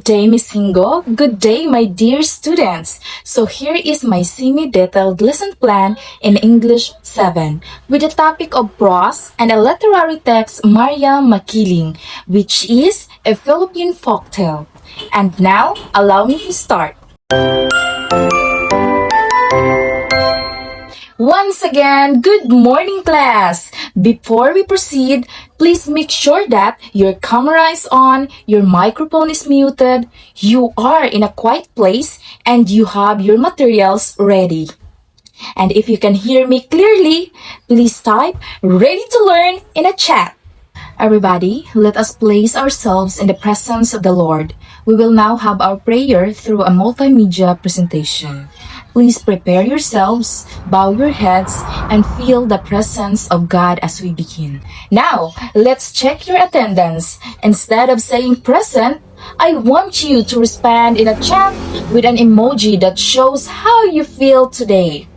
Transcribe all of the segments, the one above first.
day, Miss Hingo. Good day, my dear students. So here is my semi-detailed lesson plan in English 7 with the topic of prose and a literary text Maria Makiling, which is a Philippine folktale. And now, allow me to start. Once again, good morning class! Before we proceed, please make sure that your camera is on, your microphone is muted, you are in a quiet place, and you have your materials ready. And if you can hear me clearly, please type "ready to learn" in a chat. Everybody, let us place ourselves in the presence of the Lord. We will now have our prayer through a multimedia presentation. Please prepare yourselves, bow your heads, and feel the presence of God as we begin. Now, let's check your attendance. Instead of saying present, I want you to respond in a chat with an emoji that shows how you feel today.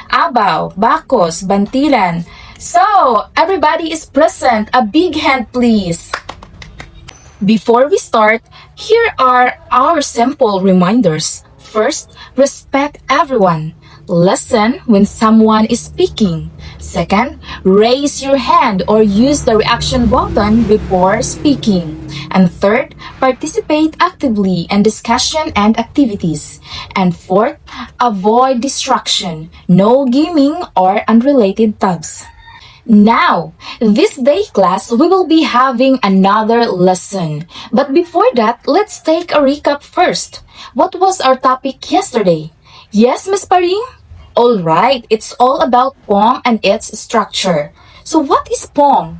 Abaw, bakos, bantilan. So, everybody is present. A big hand, please. Before we start, here are our simple reminders. First, respect everyone. Listen when someone is speaking. Second, raise your hand or use the reaction button before speaking. And third, participate actively in discussion and activities. And fourth, avoid distraction, no gaming or unrelated tabs. Now, this day class, we will be having another lesson. But before that, let's take a recap first. What was our topic yesterday? Yes, Miss Paring? Alright, it's all about poem and its structure. So what is poem?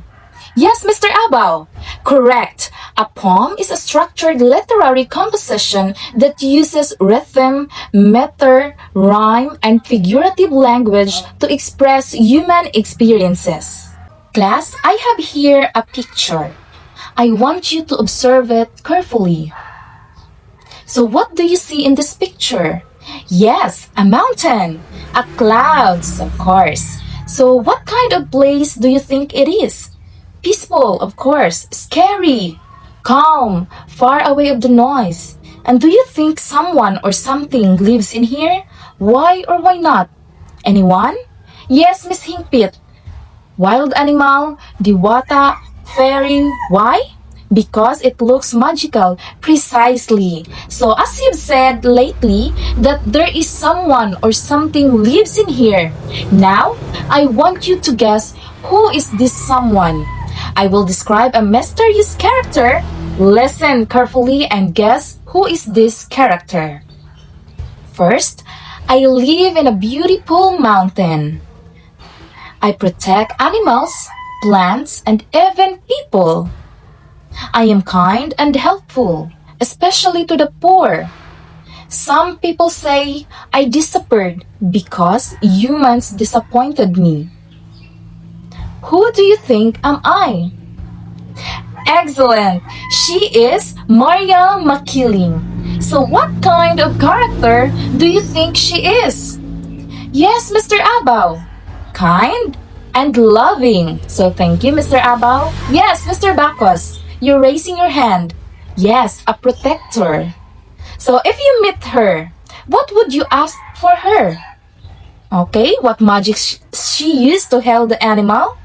Yes, Mr. Abaw. Correct. A poem is a structured literary composition that uses rhythm, meter, rhyme, and figurative language to express human experiences. Class, I have here a picture. I want you to observe it carefully. So what do you see in this picture? Yes, a mountain, a clouds, of course. So what kind of place do you think it is? Peaceful, of course. Scary, calm, far away of the noise. And do you think someone or something lives in here? Why or why not? Anyone? Yes, Miss Hingpit. Wild animal, diwata, fairy. Why? Because it looks magical. Precisely. So as you've said lately, that there is someone or something lives in here. Now, I want you to guess who is this someone. I will describe a mysterious character. Listen carefully and guess who is this character. First, I live in a beautiful mountain. I protect animals, plants, and even people. I am kind and helpful, especially to the poor. Some people say I disappeared because humans disappointed me. Who do you think am I? Excellent! She is Maria Makiling. So what kind of character do you think she is? Yes, Mr. Abaw. Kind and loving. So thank you, Mr. Abaw. Yes, Mr. Bakos. You're raising your hand. Yes, a protector. So if you meet her, what would you ask for her? Okay, what magic she used to help the animal?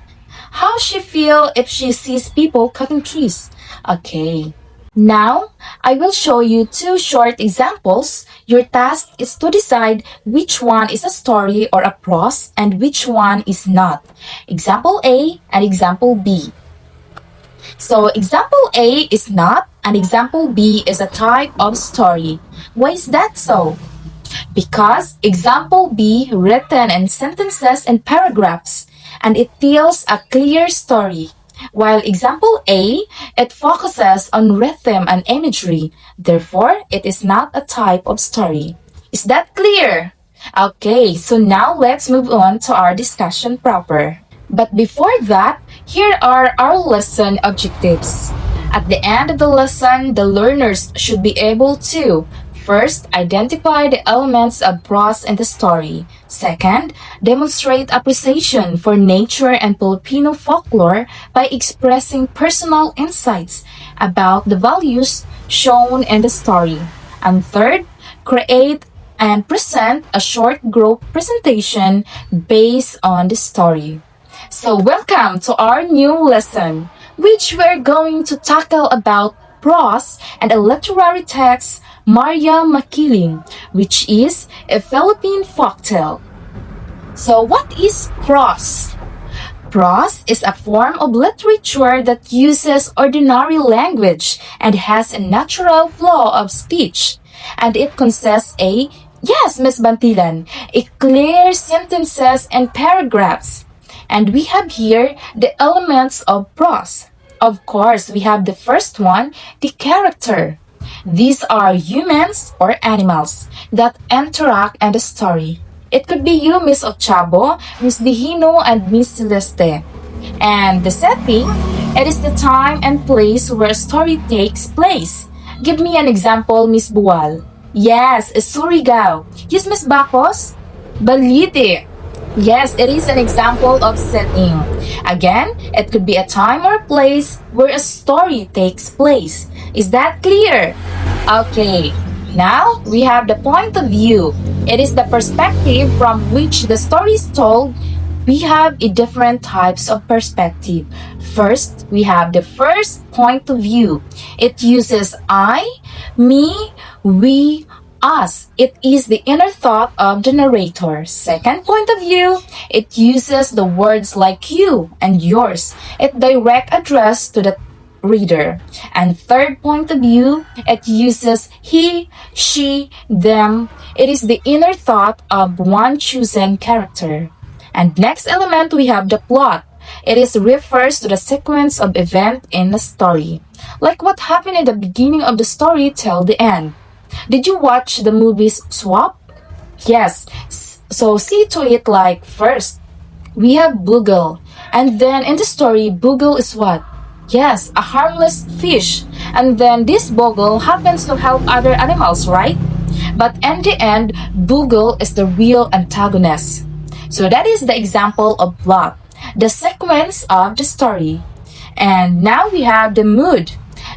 How she feel if she sees people cutting trees? Okay. Now, I will show you two short examples. Your task is to decide which one is a story or a prose and which one is not. Example A and example B. So, example A is not and example B is a type of story. Why is that so? Because example B written in sentences and paragraphs and it tells a clear story. While example A, it focuses on rhythm and imagery. Therefore, it is not a type of story. Is that clear? Okay, so now let's move on to our discussion proper. But before that, here are our lesson objectives. At the end of the lesson, the learners should be able to first, identify the elements of prose in the story. Second, demonstrate appreciation for nature and Filipino folklore by expressing personal insights about the values, shown in the story. And third, create and present a short group presentation based on the story. So welcome to our new lesson, which we're going to tackle about prose and a literary text, Maria Makiling, which is a Philippine folktale. So what is prose? Prose is a form of literature that uses ordinary language and has a natural flow of speech. And it consists yes, Miss Bantilan, a clear sentences and paragraphs. And we have here the elements of prose. Of course, we have the first one, the character. These are humans or animals that interact in the story. It could be you, Miss Ochabo, Miss Dihino, and Miss Celeste. And the setting, it is the time and place where a story takes place. Give me an example, Miss Buwal. Yes, Surigao. Yes, Miss Bacos? Balite. Yes, it is an example of setting. Again, it could be a time or place where a story takes place. Is that clear? Okay, now we have the point of view. It is the perspective from which the story is told. We have a different types of perspective. First, we have the first point of view. It uses I, me, we, us. It is the inner thought of the narrator. Second point of view, it uses the words like you and yours. It direct address to the reader. And third point of view, it uses he, she, them. It is the inner thought of one chosen character. And next element, we have the plot. It is refers to the sequence of event in the story. Like what happened in the beginning of the story till the end. Did you watch the movies Swap? Yes. So see to it like first, we have Boogle. And then in the story, Boogle is what? Yes, a harmless fish. And then this Bogle happens to help other animals, right? But in the end, Boogle is the real antagonist. So that is the example of plot, the sequence of the story. And now we have the mood.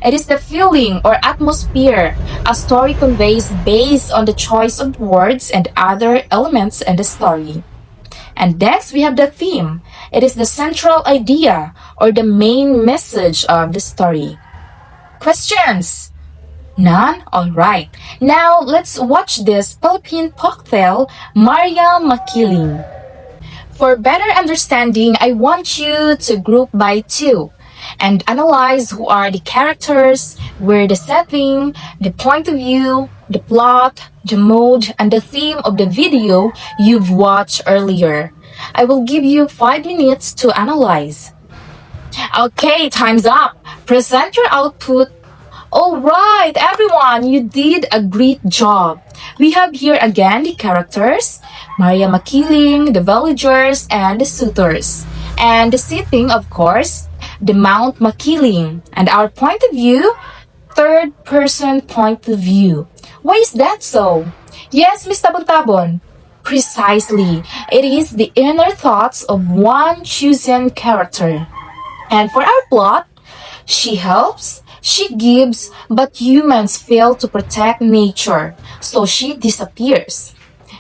It is the feeling or atmosphere a story conveys based on the choice of words and other elements in the story. And next, we have the theme. It is the central idea or the main message of the story. Questions? None? Alright. Now, let's watch this Philippine folktale, Maria Makiling. For better understanding, I want you to group by two and analyze who are the characters, where the setting, the point of view, the plot, the mode, and the theme of the video you've watched earlier. I will give you 5 minutes to analyze. Okay, time's up. Present your output. Alright, everyone, you did a great job. We have here again the characters, Maria Makiling, the villagers, and the suitors. And the setting, of course, the Mount Makiling. And our point of view, third person point of view. Why is that so? Yes, Miss Tabon-Tabon. Precisely. It is the inner thoughts of one chosen character. And for our plot, she helps, she gives, but humans fail to protect nature, so she disappears.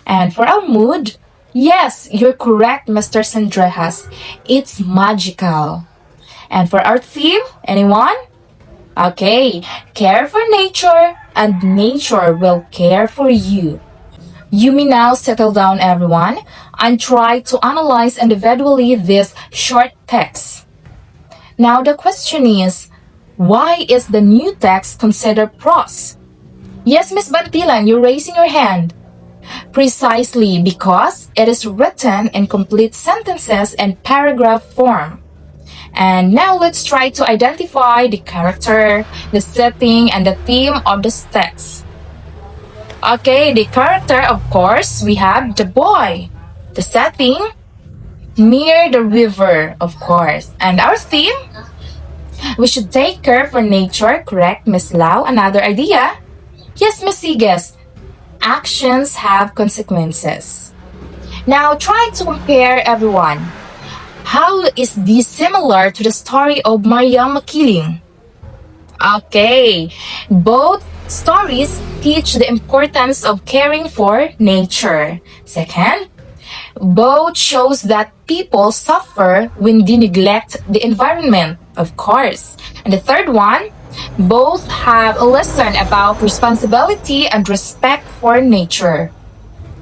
And for our mood, yes, you're correct, Mr. Sandrejas. It's magical. And for our theme, anyone? Okay, care for nature and nature will care for you. You may now settle down, everyone, and try to analyze individually this short text. Now the question is, why is the new text considered prose? Yes, Miss Bantilan, you're raising your hand. Precisely because it is written in complete sentences and paragraph form. And now let's try to identify the character, the setting, and the theme of this text. Okay, the character, of course, we have the boy. The setting, near the river, of course. And our theme, we should take care for nature, correct, Miss Lau? Another idea? Yes, Miss Siges. Actions have consequences. Now try to compare everyone. How is this similar to the story of Maria Makiling? Okay, both stories teach the importance of caring for nature. Second, both shows that people suffer when they neglect the environment, of course. And the third one, both have a lesson about responsibility and respect for nature.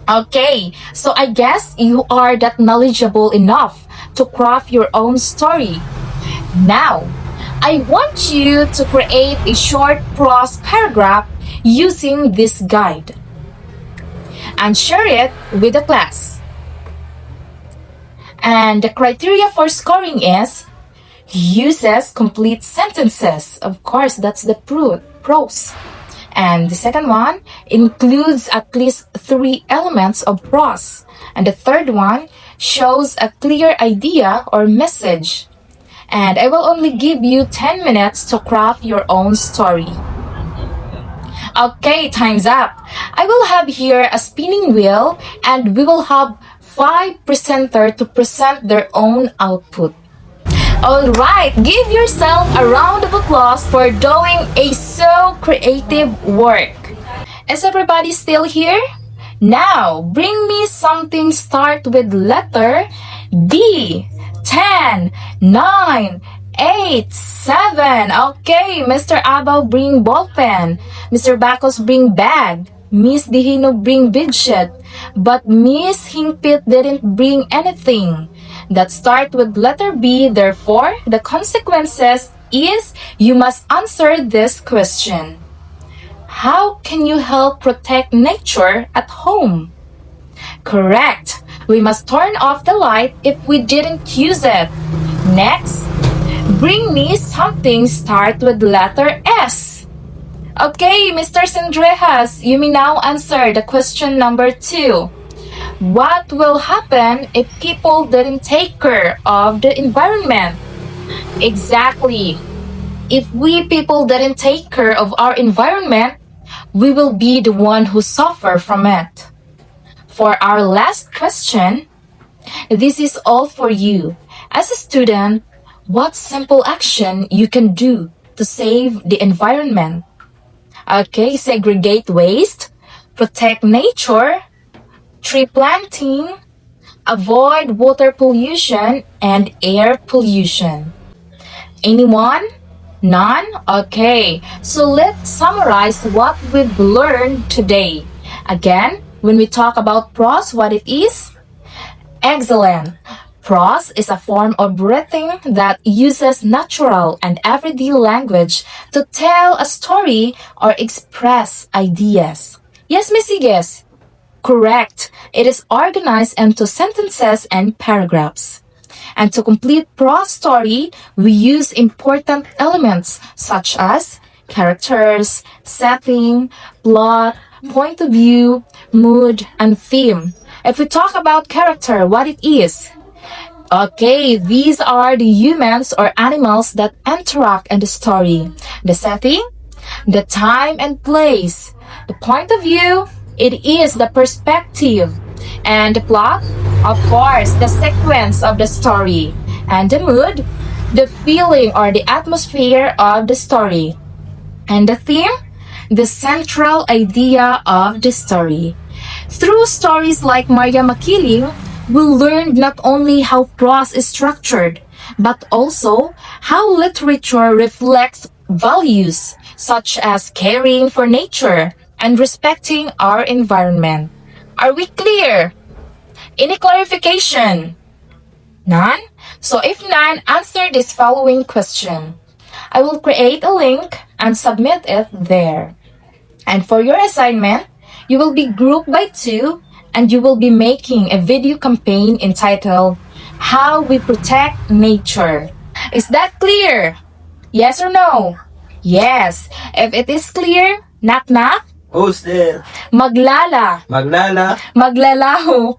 Okay, so I guess you are that knowledgeable enough to craft your own story. Now, I want you to create a short prose paragraph using this guide and share it with the class. And the criteria for scoring is uses complete sentences. Of course, that's the prose. And the second one includes at least 3 elements of prose. And the third one shows a clear idea or message. And I will only give you 10 minutes to craft your own story. Okay, time's up. I will have here a spinning wheel and we will have 5 presenters to present their own output. Alright, give yourself a round of applause for doing a so creative work. Is everybody still here? Now, bring me something start with letter D. 10, 9, 8, 7. Okay, Mr. Abaw bring ballpen. Mr. Bacos bring bag. Miss Dihino bring bedsheet. But Miss Hingpit didn't bring anything. That start with letter B, therefore, the consequences is you must answer this question. How can you help protect nature at home? Correct. We must turn off the light if we didn't use it. Next, bring me something start with letter S. Okay, Mr. Sendrejas, you may now answer the question number 2. What will happen if people didn't take care of the environment? Exactly. If we people didn't take care of our environment, we will be the one who suffer from it. For our last question, this is all for you. As a student, what simple action you can do to save the environment? Okay, segregate waste, protect nature, tree planting, avoid water pollution and air pollution. Anyone? None? Okay, so let's summarize what we've learned today. Again, when we talk about prose, what it is? Excellent. Prose is a form of writing that uses natural and everyday language to tell a story or express ideas. Yes, Miss Iges? Correct. It is organized into sentences and paragraphs. And to complete prose story, we use important elements such as characters, setting, plot, point of view, mood, and theme. If we talk about character, what it is? Okay, these are the humans or animals that interact in the story. The setting, the time and place. The point of view, it is the perspective. And the plot, of course, the sequence of the story. And the mood, the feeling or the atmosphere of the story. And the theme, the central idea of the story. Through stories like Maria Makiling, we learned not only how prose is structured, but also how literature reflects values such as caring for nature and respecting our environment. Are we clear? Any clarification? None? So if none, answer this following question. I will create a link and submit it there. And for your assignment, you will be grouped by 2 and you will be making a video campaign entitled How We Protect Nature. Is that clear? Yes or no? Yes. If it is clear, knock knock. Who's there? Maglala. Maglala. Maglalaho.